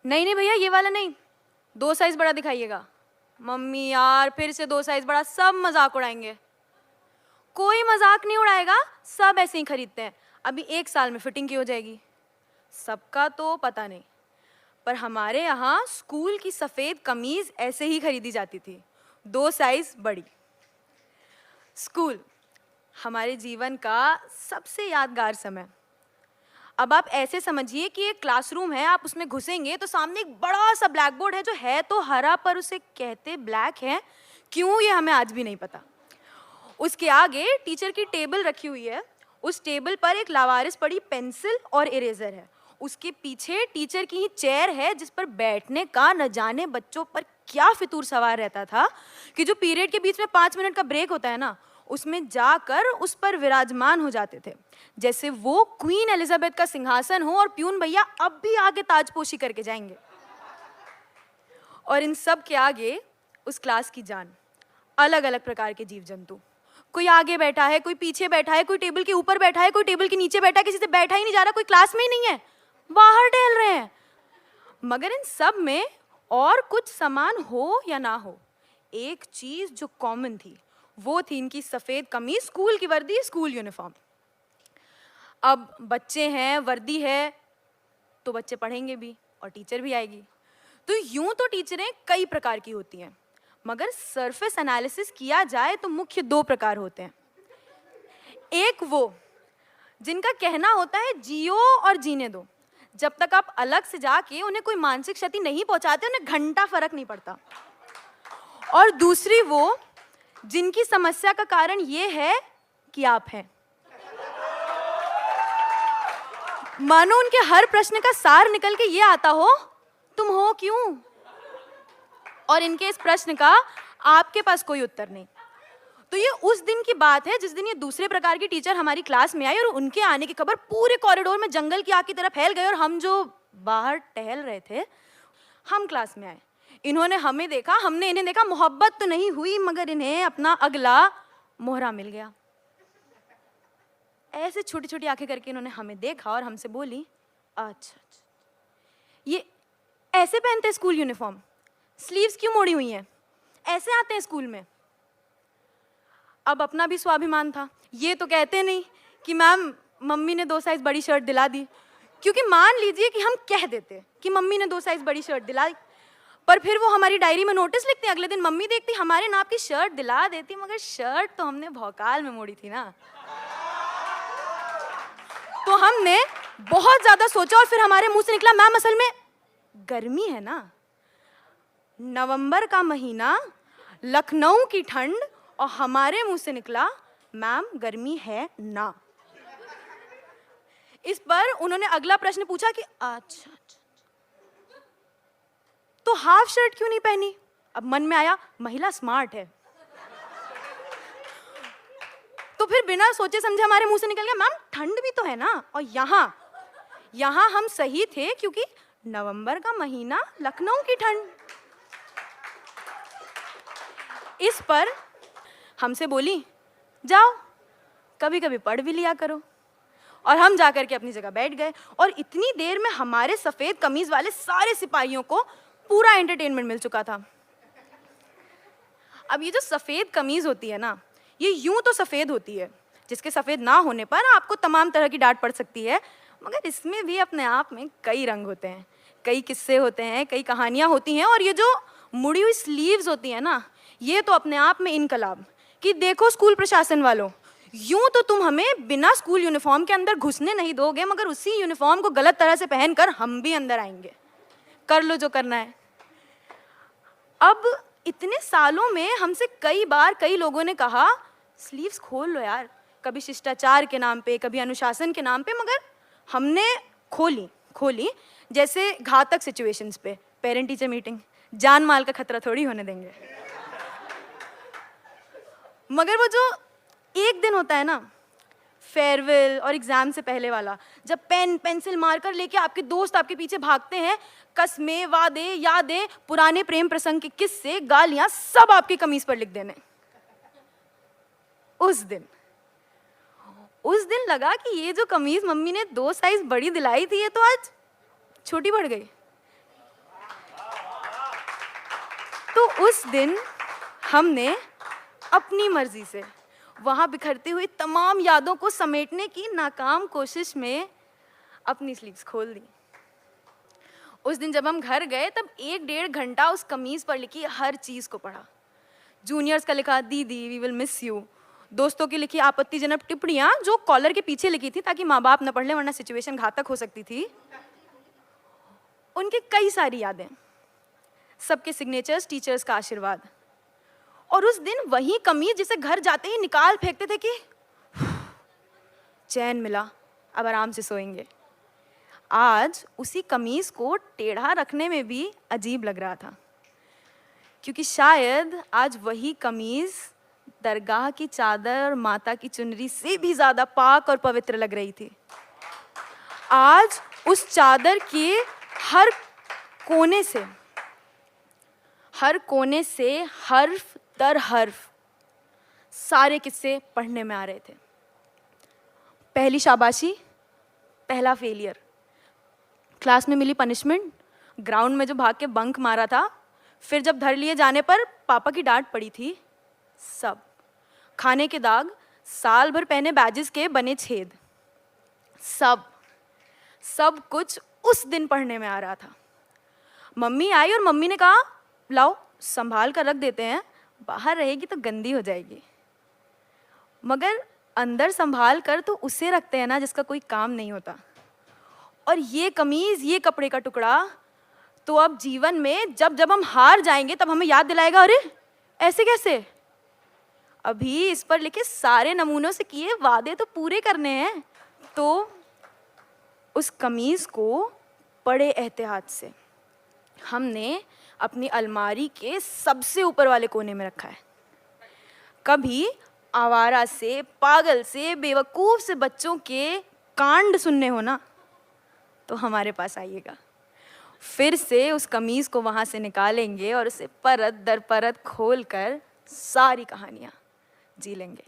नहीं नहीं भैया, ये वाला नहीं, 2 साइज बड़ा दिखाइएगा। मम्मी यार फिर से 2 साइज बड़ा, सब मजाक उड़ाएंगे। कोई मजाक नहीं उड़ाएगा, सब ऐसे ही खरीदते हैं। अभी 1 साल में फिटिंग की हो जाएगी। सबका तो पता नहीं, पर हमारे यहाँ स्कूल की सफ़ेद कमीज ऐसे ही खरीदी जाती थी, 2 साइज बड़ी। स्कूल हमारे जीवन का सबसे यादगार समय। अब आप ऐसे समझिए कि एक क्लासरूम है, आप उसमें घुसेंगे तो सामने एक बड़ा सा ब्लैक बोर्ड है जो है तो हरा, पर उसे कहते ब्लैक है क्यों, ये हमें आज भी नहीं पता। उसके आगे टीचर की टेबल रखी हुई है, उस टेबल पर एक लावारिस पड़ी पेंसिल और इरेजर है। उसके पीछे टीचर की ही चेयर है जिस पर बैठने का न जाने बच्चों पर क्या फितूर सवार रहता था कि जो पीरियड के बीच में 5 मिनट का ब्रेक होता है ना, उसमें जाकर उस पर विराजमान हो जाते थे, जैसे वो क्वीन एलिजाबेथ का सिंहासन हो और प्यून भैया अब भी आगे ताजपोशी करके जाएंगे। और इन सब के आगे उस क्लास की जान, अलग अलग प्रकार के जीव जंतु। कोई आगे बैठा है, कोई पीछे बैठा है, कोई टेबल के ऊपर बैठा है, कोई टेबल के नीचे बैठा है, किसी से बैठा ही नहीं जा रहा, कोई क्लास में ही नहीं है, बाहर टहल रहे हैं। मगर इन सब में और कुछ समान हो या ना हो, एक चीज जो कॉमन थी वो थी इनकी सफेद कमीज, स्कूल की वर्दी, स्कूल यूनिफॉर्म। अब बच्चे हैं, वर्दी है, तो बच्चे पढ़ेंगे भी और टीचर भी आएगी। तो यूं तो टीचरें कई प्रकार की होती हैं, मगर सरफेस एनालिसिस किया जाए तो मुख्य 2 प्रकार होते हैं। एक वो जिनका कहना होता है जियो और जीने दो, जब तक आप अलग से जाके उन्हें कोई मानसिक क्षति नहीं पहुंचाते, उन्हें घंटा फर्क नहीं पड़ता। और दूसरी वो जिनकी समस्या का कारण ये है कि आप हैं। मानो उनके हर प्रश्न का सार निकल के ये आता हो, तुम हो क्यों, और इनके इस प्रश्न का आपके पास कोई उत्तर नहीं। तो ये उस दिन की बात है जिस दिन ये दूसरे प्रकार की टीचर हमारी क्लास में आई और उनके आने की खबर पूरे कॉरिडोर में जंगल की आग की तरह फैल गई, और हम जो बाहर टहल रहे थे, हम क्लास में आए। इन्होंने हमें देखा, हमने इन्हें देखा, मोहब्बत तो नहीं हुई मगर इन्हें अपना अगला मोहरा मिल गया। ऐसे छोटी छोटी आंखें करके इन्होंने हमें देखा और हमसे बोली, अच्छा ये ऐसे पहनते हैं स्कूल यूनिफॉर्म, स्लीव्स क्यों मोड़ी हुई हैं, ऐसे आते हैं स्कूल में। अब अपना भी स्वाभिमान था, ये तो कहते नहीं कि मैम मम्मी ने 2 साइज बड़ी शर्ट दिला दी, क्योंकि मान लीजिए कि हम कह देते कि मम्मी ने 2 साइज बड़ी शर्ट दिलाई, पर फिर वो हमारी डायरी में नोटिस लिखते, अगले दिन मम्मी देखती हमारे नाप की शर्ट दिला देती, मगर शर्ट तो हमने भौकाल में मोड़ी थी ना। तो हमने बहुत ज्यादा सोचा और फिर हमारे मुंह से निकला, मैम असल में गर्मी है ना, नवंबर का महीना, लखनऊ की ठंड, और हमारे मुंह से निकला, मैम गर्मी है ना। इस पर उन्होंने अगला प्रश्न पूछा कि अच्छा तो हाफ शर्ट क्यों नहीं पहनी। अब मन में आया, महिला स्मार्ट है, तो फिर बिना सोचे समझे हमारे मुंह से निकल गया, मैम ठंड भी तो है ना, और यहाँ हम सही थे क्योंकि नवंबर का महीना, लखनऊ की ठंड। इस पर हमसे बोली, जाओ कभी कभी पढ़ भी लिया करो। और हम जाकर के अपनी जगह बैठ गए, और इतनी देर में हमारे सफेद कमीज वाले सारे सिपाहियों को पूरा एंटरटेनमेंट मिल चुका था। अब ये जो सफेद कमीज होती है ना, ये यूं तो सफेद होती है, जिसके सफेद ना होने पर आपको तमाम तरह की डांट पड़ सकती है, मगर इसमें भी अपने आप में कई रंग होते हैं, कई किस्से होते हैं, कई कहानियां होती हैं। और ये जो मुड़ी हुई स्लीव्स होती है ना, ये तो अपने आप में इनकलाब, कि देखो स्कूल प्रशासन वालों, यूं तो तुम हमें बिना स्कूल यूनिफॉर्म के अंदर घुसने नहीं दोगे, मगर उसी यूनिफॉर्म को गलत तरह से पहनकर हम भी अंदर आएंगे, कर लो जो करना है। अब इतने सालों में हमसे कई बार कई लोगों ने कहा, स्लीव्स खोल लो यार, कभी शिष्टाचार के नाम पे, कभी अनुशासन के नाम पे, मगर हमने खोली जैसे घातक सिचुएशंस पे, पेरेंट टीचर मीटिंग, जान माल का खतरा थोड़ी होने देंगे। मगर वो जो एक दिन होता है ना, फेयरवेल और एग्जाम से पहले वाला, जब पेन पेंसिल मारकर लेके आपके दोस्त आपके पीछे भागते हैं, कस्में, वादे, यादें, पुराने प्रेम प्रसंग के किस्से, गालियां, सब आपकी कमीज पर लिख देने। उस दिन लगा कि ये जो कमीज मम्मी ने 2 साइज बड़ी दिलाई थी, ये तो आज छोटी पड़ गई। उस दिन हमने अपनी मर्जी से वहाँ बिखरती हुई तमाम यादों को समेटने की नाकाम कोशिश में अपनी स्लीव्स खोल दी। उस दिन जब हम घर गए तब 1-1.5 घंटा उस कमीज पर लिखी हर चीज़ को पढ़ा। जूनियर्स का लिखा दीदी वी विल मिस यू, दोस्तों की लिखी आपत्तिजनक टिप्पणियाँ जो कॉलर के पीछे लिखी थी ताकि माँ बाप न पढ़ लें वरना सिचुएशन घातक हो सकती थी, उनकी कई सारी यादें, सबके सिग्नेचर्स, टीचर्स का आशीर्वाद। और उस दिन वही कमीज जिसे घर जाते ही निकाल फेंकते थे कि चैन मिला, अब आराम से सोएंगे, आज उसी कमीज को टेढ़ा रखने में भी अजीब लग रहा था, क्योंकि शायद आज वही कमीज दरगाह की चादर और माता की चुनरी से भी ज्यादा पाक और पवित्र लग रही थी। आज उस चादर के हर कोने से हर्फ दर हर्फ सारे किस्से पढ़ने में आ रहे थे। पहली शाबाशी, पहला फेलियर, क्लास में मिली पनिशमेंट, ग्राउंड में जो भाग के बंक मारा था, फिर जब धर लिए जाने पर पापा की डांट पड़ी थी, सब खाने के दाग, साल भर पहने बैजेस के बने छेद, सब कुछ उस दिन पढ़ने में आ रहा था। मम्मी आई और मम्मी ने कहा लाओ संभाल कर रख देते हैं, बाहर रहेगी तो गंदी हो जाएगी। मगर अंदर संभाल कर तो उसे रखते हैं ना जिसका कोई काम नहीं होता। और ये कमीज, ये कपड़े का टुकड़ा तो अब जीवन में जब हम हार जाएंगे तब हमें याद दिलाएगा, अरे ऐसे कैसे, अभी इस पर लिखे सारे नमूनों से किए वादे तो पूरे करने हैं। तो उस कमीज को बड़े एहतियात से हमने अपनी अलमारी के सबसे ऊपर वाले कोने में रखा है। कभी आवारा से, पागल से, बेवकूफ से बच्चों के कांड सुनने हो ना तो हमारे पास आइएगा, फिर से उस कमीज को वहां से निकालेंगे और उसे परत दर परत खोल कर सारी कहानियां जी लेंगे।